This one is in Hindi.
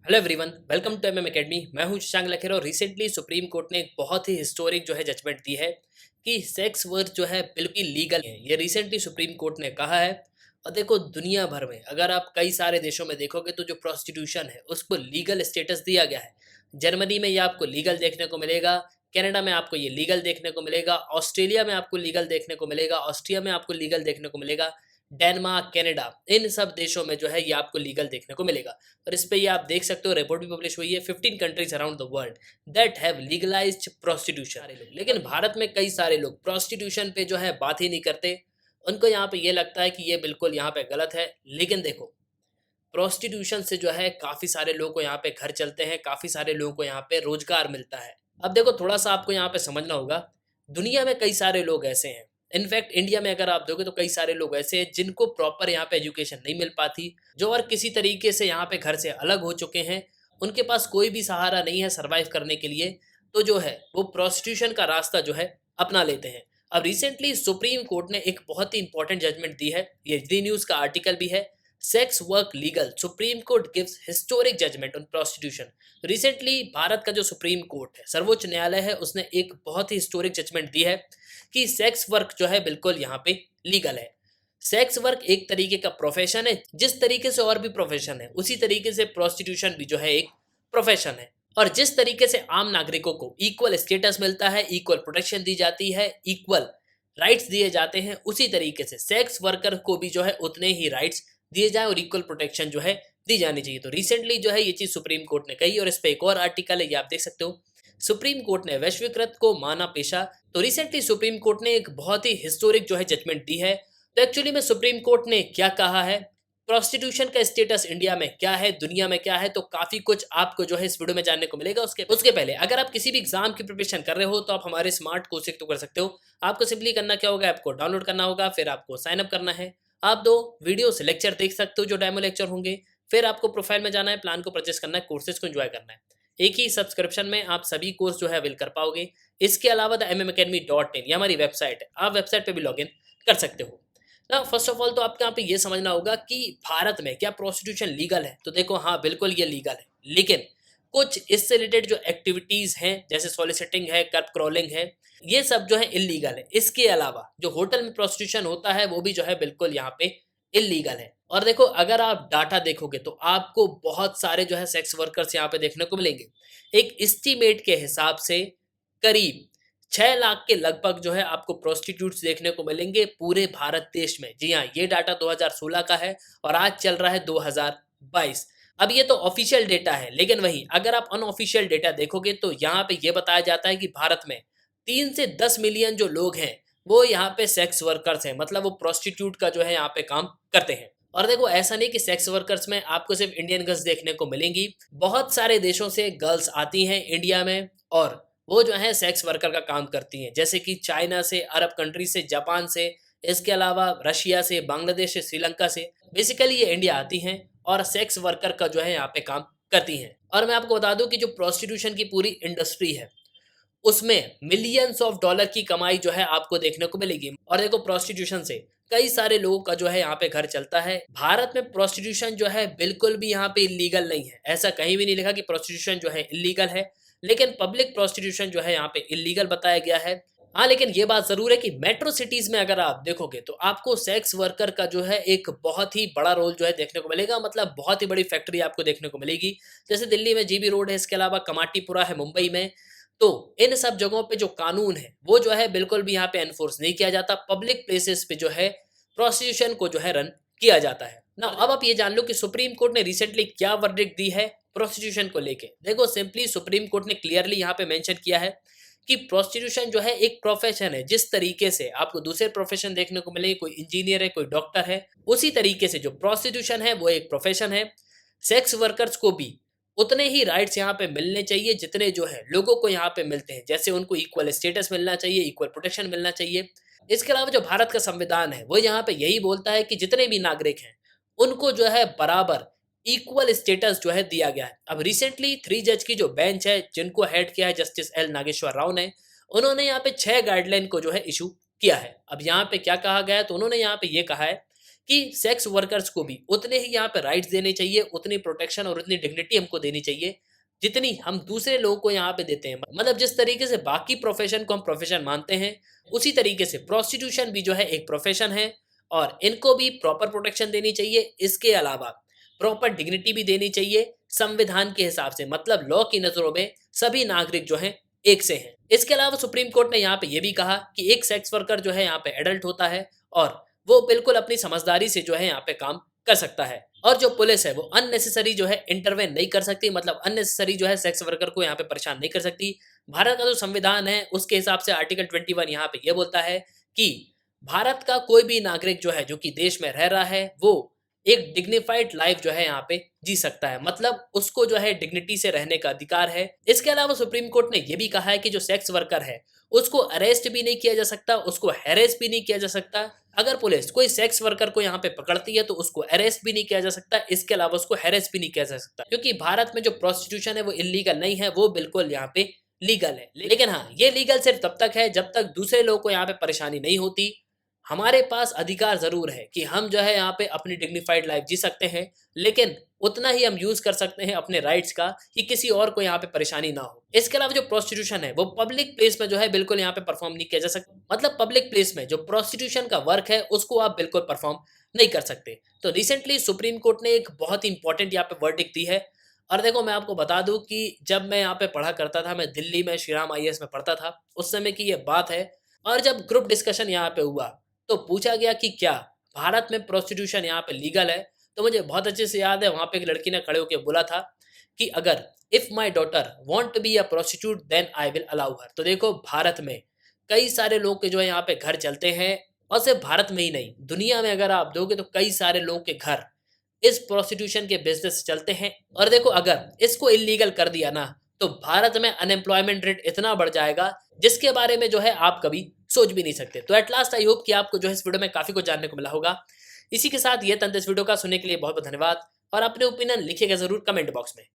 Hello everyone, welcome to MM academy. मैं हूं शशांक लखेर और रिसेंटली सुप्रीम कोर्ट ने एक बहुत ही हिस्टोरिक जजमेंट दी है कि सेक्स वर्क बिल्कुल लीगल है। ये रिसेंटली सुप्रीम कोर्ट ने कहा है। और देखो, दुनिया भर में अगर आप कई सारे देशों में देखोगे तो जो प्रोस्टिट्यूशन है उसको लीगल स्टेटस दिया गया है। जर्मनी में ये आपको लीगल देखने को मिलेगा, कनाडा में आपको ये लीगल देखने को मिलेगा, ऑस्ट्रेलिया में आपको लीगल देखने को मिलेगा, ऑस्ट्रिया में आपको लीगल देखने को मिलेगा, डेनमार्क, कनाडा, इन सब देशों में ये आपको लीगल देखने को मिलेगा। और इस पे ये आप देख सकते हो, रिपोर्ट भी पब्लिश हुई है, 15 countries around the world that have legalised prostitution. लेकिन भारत में कई सारे लोग प्रोस्टिट्यूशन पे बात ही नहीं करते। उनको यहाँ पे ये लगता है कि ये बिल्कुल यहाँ पे गलत है। लेकिन देखो, प्रोस्टिट्यूशन से काफ़ी सारे लोगों को यहाँ पे घर चलते हैं, काफ़ी सारे लोगों को यहाँ पे रोजगार मिलता है। अब देखो, थोड़ा सा आपको यहाँ पे समझना होगा, दुनिया में कई सारे लोग ऐसे हैं। इनफैक्ट इंडिया में अगर आप देखोगे तो कई सारे लोग ऐसे हैं जिनको प्रॉपर यहाँ पे एजुकेशन नहीं मिल पाती, जो और किसी तरीके से यहाँ पे घर से अलग हो चुके हैं। उनके पास कोई भी सहारा नहीं है सर्वाइव करने के लिए, तो वो प्रोस्टिट्यूशन का रास्ता अपना लेते हैं। अब रिसेंटली सुप्रीम कोर्ट ने एक बहुत ही इंपॉर्टेंट जजमेंट दी है, ये डी न्यूज़ का आर्टिकल भी है। Sex work legal, supreme court gives historic judgement on prostitution. Recently Bharat का जो सुप्रीम कोर्ट है, सर्वोच्च न्यायालय है, उसने एक बहुत ही हिस्टोरिक जजमेंट दी है कि सेक्स वर्क बिल्कुल यहाँ पे लीगल है। सेक्स वर्क एक तरीके का प्रोफेशन है, जिस तरीके से और भी प्रोफेशन है उसी तरीके से प्रोस्टिट्यूशन भी एक प्रोफेशन है। और जिस तरीके से आम नागरिकों को इक्वल स्टेटस मिलता है, इक्वल प्रोटेक्शन दी जाती है, इक्वल राइट्स दिए जाते हैं, उसी तरीके से सेक्स वर्कर को भी उतने ही राइट्स दिए जाए और इक्वल प्रोटेक्शन दी जानी चाहिए। तो रिसेंटली ये चीज सुप्रीम कोर्ट ने कही और इस पे एक और आर्टिकल है, ये आप देख सकते हो। सुप्रीम कोर्ट ने वैश्विकृत को माना पेशा। तो रिसेंटली सुप्रीम कोर्ट ने एक बहुत ही हिस्टोरिक जजमेंट दी है। तो एक्चुअली में सुप्रीम कोर्ट ने क्या कहा है, प्रोस्टिट्यूशन का स्टेटस इंडिया में क्या है, दुनिया में क्या है, तो काफी कुछ आपको इस वीडियो में जानने को मिलेगा। उसके पहले अगर आप किसी भी एग्जाम की प्रिपरेशन कर रहे हो तो आप हमारे स्मार्ट कोचिंग तो कर सकते हो। आपको सिंपली करना क्या होगा, ऐप को डाउनलोड करना होगा, फिर आपको साइन अप करना है। आप 2 वीडियो से लेक्चर देख सकते हो जो डेमो लेक्चर होंगे। फिर आपको प्रोफाइल में जाना है, प्लान को परचेस करना है, कोर्सेज को एंजॉय करना है। एक ही सब्सक्रिप्शन में आप सभी कोर्स अवेल कर पाओगे। इसके अलावा द mmacademy.in ये हमारी वेबसाइट है, आप वेबसाइट पे भी लॉगिन कर सकते हो ना। फर्स्ट ऑफ ऑल तो आपको यहाँ पे ये समझना होगा कि भारत में क्या प्रोस्टिट्यूशन लीगल है। तो देखो, हाँ बिल्कुल ये लीगल है, लेकिन कुछ इससे रिलेटेड जो एक्टिविटीज हैं, जैसे सॉलिसिटिंग है, कर्ब क्रॉलिंग है, ये सब इलीगल है। इसके अलावा जो होटल में प्रोस्टिट्यूशन होता है वो भी बिल्कुल यहाँ पे इलीगल है। और देखो, अगर आप डाटा देखोगे तो आपको बहुत सारे सेक्स वर्कर्स यहाँ पे देखने को मिलेंगे। एक एस्टीमेट के हिसाब से करीब 6 लाख के लगभग आपको प्रोस्टिट्यूट्स देखने को मिलेंगे पूरे भारत देश में। जी हाँ, ये डाटा 2016 का है और आज चल रहा है 2022। अब ये तो ऑफिशियल डेटा है, लेकिन वही अगर आप अनऑफिशियल डेटा देखोगे तो यहाँ पे ये बताया जाता है कि भारत में 3 से 10 मिलियन जो लोग हैं वो यहाँ पे सेक्स वर्कर्स हैं, मतलब वो प्रोस्टिट्यूट का यहाँ पे काम करते हैं। और देखो, ऐसा नहीं कि सेक्स वर्कर्स में आपको सिर्फ इंडियन गर्ल्स देखने को मिलेंगी, बहुत सारे देशों से गर्ल्स आती हैं इंडिया में और वो सेक्स वर्कर का काम करती हैं, जैसे कि चाइना से, अरब कंट्री से, जापान से, इसके अलावा रशिया से, बांग्लादेश से, श्रीलंका से। बेसिकली ये इंडिया आती हैं और सेक्स वर्कर का यहाँ पे काम करती हैं। और मैं आपको बता दूं कि जो प्रोस्टिट्यूशन की पूरी इंडस्ट्री है उसमें मिलियंस ऑफ डॉलर की कमाई आपको देखने को मिलेगी। और देखो, प्रोस्टिट्यूशन से कई सारे लोगों का यहाँ पे घर चलता है। भारत में प्रोस्टिट्यूशन बिल्कुल भी यहाँ पे इलीगल नहीं है, ऐसा कहीं भी नहीं लिखा कि प्रोस्टिट्यूशन इलीगल है, लेकिन पब्लिक प्रोस्टिट्यूशन यहाँ पे इलीगल बताया गया है। हाँ, लेकिन ये बात जरूर है कि मेट्रो सिटीज में अगर आप देखोगे तो आपको सेक्स वर्कर का एक बहुत ही बड़ा रोल देखने को मिलेगा, मतलब बहुत ही बड़ी फैक्ट्री आपको देखने को मिलेगी। जैसे दिल्ली में जीबी रोड है, इसके अलावा कमाटीपुरा है मुंबई में। तो इन सब जगहों पे जो कानून है वो बिल्कुल भी यहाँ पे एनफोर्स नहीं किया जाता। पब्लिक प्लेसेस पे प्रोस्टिट्यूशन को रन किया जाता है ना। अब आप ये जान लो कि सुप्रीम कोर्ट ने रिसेंटली क्या वर्डिक्ट दी है प्रोस्टिट्यूशन को लेके। देखो, सिंपली सुप्रीम कोर्ट ने क्लियरली यहाँ पे मेंशन किया है कि प्रोस्टिट्यूशन एक प्रोफेशन है। जिस तरीके से आपको दूसरे प्रोफेशन देखने को मिलेंगे, कोई इंजीनियर है, कोई डॉक्टर है, उसी तरीके से जो प्रोस्टिट्यूशन है वो एक प्रोफेशन है। सेक्स वर्कर्स को भी उतने ही राइट्स यहाँ पे मिलने चाहिए जितने लोगों को यहाँ पे मिलते हैं। जैसे उनको इक्वल स्टेटस मिलना चाहिए, इक्वल प्रोटेक्शन मिलना चाहिए। इसके अलावा जो भारत का संविधान है वो यहाँ पे यही बोलता है कि जितने भी नागरिक हैं उनको बराबर इक्वल स्टेटस दिया गया है। अब रिसेंटली 3 जज की जो बेंच है, जिनको हेड किया है जस्टिस एल नागेश्वर राव ने, उन्होंने यहाँ पे 6 गाइडलाइन को इशू किया है। अब यहाँ पे क्या कहा गया है, तो उन्होंने यहाँ पे ये कहा है कि सेक्स वर्कर्स को भी उतने ही यहाँ पे राइट्स देने चाहिए, उतनी प्रोटेक्शन और उतनी डिग्निटी हमको देनी चाहिए जितनी हम दूसरे लोगों को यहाँ पे देते हैं। मतलब जिस तरीके से बाकी प्रोफेशन को हम प्रोफेशन मानते हैं, उसी तरीके से प्रोस्टिट्यूशन भी जो है एक प्रोफेशन है और इनको भी प्रॉपर प्रोटेक्शन देनी चाहिए। इसके अलावा प्रॉपर डिग्निटी भी देनी चाहिए संविधान के हिसाब से, मतलब लॉ की नज़रों में सभी नागरिक जो हैं एक से हैं। इसके अलावा सुप्रीम कोर्ट ने यहाँ पे ये भी कहा कि एक सेक्स वर्कर जो है यहाँ पे एडल्ट होता है और वो बिल्कुल अपनी समझदारी से जो है यहाँ पे काम कर सकता है और जो पुलिस है वो अननेसेसरी जो है इंटरवेन नहीं कर सकती, मतलब अननेसेसरी जो है सेक्स वर्कर को यहाँ पे परेशान नहीं कर सकती। भारत का जो संविधान है उसके हिसाब से आर्टिकल 21 यहाँ पे ये बोलता है कि भारत का कोई भी नागरिक जो है जो कि देश में रह रहा है वो एक डिग्निफाइड लाइफ जो है यहाँ पे जी सकता है, मतलब उसको जो है डिग्निटी से रहने का अधिकार है। इसके अलावा सुप्रीम कोर्ट ने ये भी कहा है कि जो सेक्स वर्कर है उसको अरेस्ट भी नहीं किया जा सकता, उसको हैरेस भी नहीं किया जा सकता। अगर पुलिस कोई सेक्स वर्कर को यहाँ पे पकड़ती है तो उसको अरेस्ट भी नहीं किया जा सकता, इसके अलावा उसको हैरेस भी नहीं किया जा सकता, क्योंकि भारत में जो प्रोस्टिट्यूशन है वो इलीगल नहीं है, वो बिल्कुल यहाँ पे लीगल है। लेकिन हाँ, ये लीगल सिर्फ तब तक है जब तक दूसरे लोगों को यहाँ पे परेशानी नहीं होती। हमारे पास अधिकार ज़रूर है कि हम जो है यहाँ पे अपनी डिग्निफाइड लाइफ जी सकते हैं, लेकिन उतना ही हम यूज़ कर सकते हैं अपने राइट्स का कि किसी और को यहाँ पे परेशानी ना हो। इसके अलावा जो प्रोस्टिट्यूशन है वो पब्लिक प्लेस में जो है बिल्कुल यहाँ पे परफॉर्म नहीं किया जा सकता, मतलब पब्लिक प्लेस में जो प्रोस्टिट्यूशन का वर्क है उसको आप बिल्कुल परफॉर्म नहीं कर सकते। तो रिसेंटली सुप्रीम कोर्ट ने एक बहुत ही इंपॉर्टेंट यहाँ पे वर्डिक्ट दी है। और देखो, मैं आपको बता दूं कि जब मैं यहाँ पे पढ़ा करता था, मैं दिल्ली में श्री राम आईएएस में पढ़ता था, उस समय की ये बात है। और जब ग्रुप डिस्कशन यहाँ पे हुआ तो पूछा गया कि क्या भारत में प्रोस्टिट्यूशन यहाँ पे लीगल है, तो मुझे बहुत अच्छे से याद है वहाँ पे एक लड़की ने खड़े होकर बोला था कि अगर if my daughter want to be a prostitute then I will allow her. तो देखो, भारत में कई सारे लोग के जो है यहाँ पे घर चलते हैं और सिर्फ भारत में ही नहीं, दुनिया में अगर आप दोगे तो कई सारे लोग के घर इस प्रोस्टिट्यूशन के बिजनेस से चलते हैं। और देखो, अगर इसको इलीगल कर दिया ना तो भारत में अनएम्प्लॉयमेंट रेट इतना बढ़ जाएगा जिसके बारे में जो है आप कभी सोच भी नहीं सकते। तो एट लास्ट आई होप कि आपको जो है इस वीडियो में काफी कुछ जानने को मिला होगा। इसी के साथ ये तंत्र इस वीडियो का सुनने के लिए बहुत बहुत धन्यवाद और अपने ओपिनियन लिखिएगा जरूर कमेंट बॉक्स में।